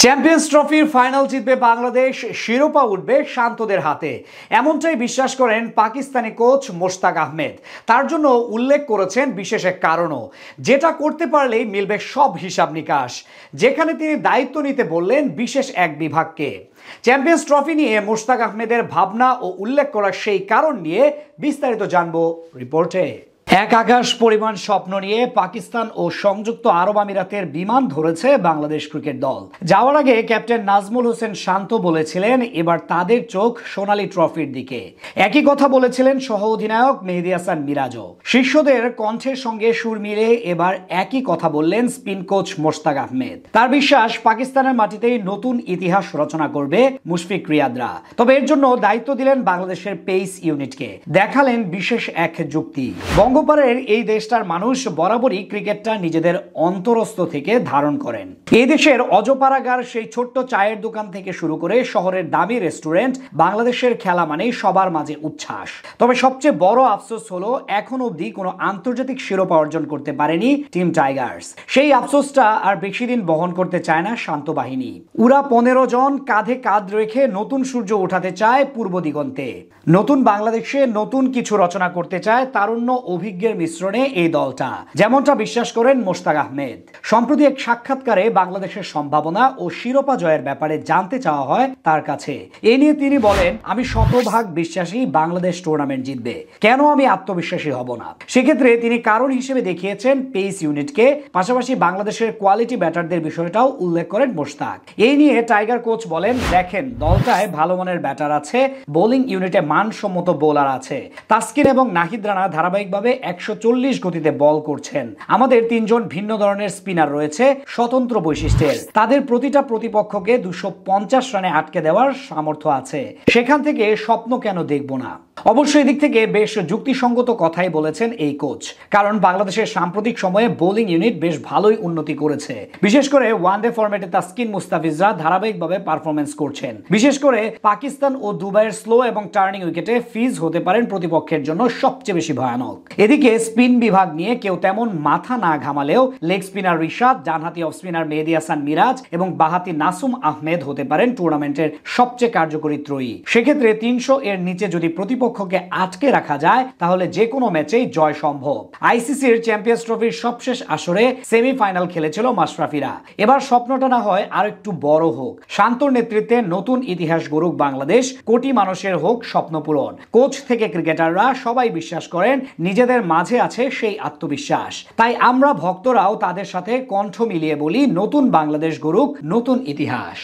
Champions ট্রফির final জিতবে বাংলাদেশ, শিরোপা উঠবে শান্তদের হাতে, এমনটাই বিশ্বাস করেন পাকিস্তানি কোচ মোশতাক আহমেদ। তার জন্য উল্লেখ করেছেন বিশেষ এক কারণও, যেটা করতে পারলেই মিলবে সব হিসাব নিকাশ। যেখানে তিনি দায়িত্ব নিতে বললেন বিশেষ এক বিভাগকে। চ্যাম্পিয়ন্স ট্রফি নিয়ে মোশতাক আহমেদের ভাবনা ও উল্লেখ করার সেই কারণ নিয়ে বিস্তারিত জানবো রিপোর্টে। এক আকাশ পরিমাণ স্বপ্ন নিয়ে পাকিস্তান ও সংযুক্ত আরব আমিরাতের বিমান ধরেছে বাংলাদেশ ক্রিকেট দল। যাওয়ার আগে ক্যাপ্টেন নাজমুল হোসেন শান্ত বলেছিলেন এবার তাদের চোখ সোনালী ট্রফির দিকে। একই কথা বলেছিলেন সহ অধিনায়ক মেহেদী হাসান মিরাজও। শিষ্যদের কণ্ঠের সঙ্গে সুর মিলে এবার একই কথা বললেন স্পিন কোচ মোশতাক আহমেদ। তার বিশ্বাস পাকিস্তানের মাটিতেই নতুন ইতিহাস রচনা করবে মুশফিক রিয়াদরা। তবে এর জন্য দায়িত্ব দিলেন বাংলাদেশের পেস ইউনিটকে। দেখালেন বিশেষ এক যুক্তি। বঙ্গোপারের এই দেশটার মানুষ বরাবরই ক্রিকেটটা নিজেদের অন্তরস্থ থেকে ধারণ করেন। এই দেশের অজপাড়াগার সেই ছোট্ট চায়ের দোকান থেকে শুরু করে শহরের দামি রেস্টুরেন্ট, বাংলাদেশের খেলা মানে সবার মাঝে উচ্ছ্বাস। তবে সবচেয়ে বড় আফসোস হলো এখন অবধি কোনো আন্তর্জাতিক শিরোপা অর্জন করতে পারেনি টিম টাইগার্স। সেই আফসোসটা আর বেশি দিন বহন করতে চায় না শান্ত বাহিনী। উরা 15 জন কাঁধে কাঁধ রেখে নতুন সূর্য উঠাতে চায় পূর্ব দিগন্তে। নতুন বাংলাদেশে নতুন কিছু রচনা করতে চায় তারুণ্য অভিজ্ঞের মিশ্রণে এই দলটা, যেমনটা বিশ্বাস করেন মোশতাক আহমেদ। সম্প্রতি এক সাক্ষাৎকারে বাংলাদেশের সম্ভাবনা ও শিরোপা জয়ের ব্যাপারে জানতে চাওয়া হয় তার কাছে। এ নিয়ে তিনি বলেন, আমি শতভাগ বিশ্বাসী বাংলাদেশ টুর্নামেন্ট জিতবে। কেন আমি আত্মবিশ্বাসী হব না? সেক্ষেত্রে তিনি কারণ হিসেবে দেখিয়েছেন পেস ইউনিটকে, পাশাপাশি বাংলাদেশের কোয়ালিটি ব্যাটারদের বিষয়টাও উল্লেখ করেন মোশতাক। এই নিয়ে টাইগার কোচ বলেন, দেখেন দলটায় ভালো মানের ব্যাটার আছে, বোলিং ইউনিটে মানসম্মত বোলার আছে। তাসকিন এবং নাহিদ রানা ধারাবাহিকভাবে 140 গতিতে বল করছেন। আমাদের 3 জন ভিন্ন ধরনের স্পিনার রয়েছে স্বতন্ত্র বৈশিষ্ট্যের। তাদের প্রতিটা প্রতিপক্ষকে 250 রানে আটকে দেওয়ার সামর্থ্য আছে। সেখান থেকে স্বপ্ন কেন দেখব না? অবশ্যই এদিক থেকে বেশ যুক্তিসঙ্গত কথাই বলেছেন এই কোচ। কারণ বাংলাদেশের সাম্প্রতিক সময়ে বোলিং ইউনিট বেশ ভালোই উন্নতি করেছে। বিশেষ করে ওয়ানডে ফরম্যাটে তাসকিন মুস্তাফিজরা ধারাবাহিকভাবে পারফরমেন্স করছেন। বিশেষ করে পাকিস্তান ও দুবাইয়ের স্লো এবং টার্নিং উইকেটে ফিজ হতে পারেন প্রতিপক্ষের জন্য সবচেয়ে বেশি ভয়ানক। এদিকে স্পিন বিভাগ নিয়ে কেউ তেমন মাথা না ঘামালেও লেগ স্পিনার রিশাদ, ডানহাতি অফ স্পিনার মেহেদী হাসান মিরাজ এবং বাঁহাতি নাসুম আহমেদ হতে পারেন টুর্নামেন্টের সবচেয়ে কার্যকরী ত্রয়ী। সেক্ষেত্রে 300 এর নিচে যদি প্রতিপক্ষকে আটকে রাখা যায় তাহলে যে কোনো ম্যাচেই জয় সম্ভব। আইসিসির চ্যাম্পিয়ন্স ট্রফির সবশেষ আসরে সেমিফাইনাল খেলেছিল মাশরাফিরা। এবার স্বপ্নটা না হয় আর একটু বড় হোক। শান্তর নেতৃত্বে নতুন ইতিহাস গড়ুক বাংলাদেশ, কোটি মানুষের হোক স্বপ্ন পূরণ। কোচ থেকে ক্রিকেটাররা সবাই বিশ্বাস করেন নিজেদের মাঝে আছে সেই আত্মবিশ্বাস। তাই আমরা ভক্তরাও তাদের সাথে কণ্ঠ মিলিয়ে বলি, নতুন বাংলাদেশ গড়ুক, নতুন ইতিহাস।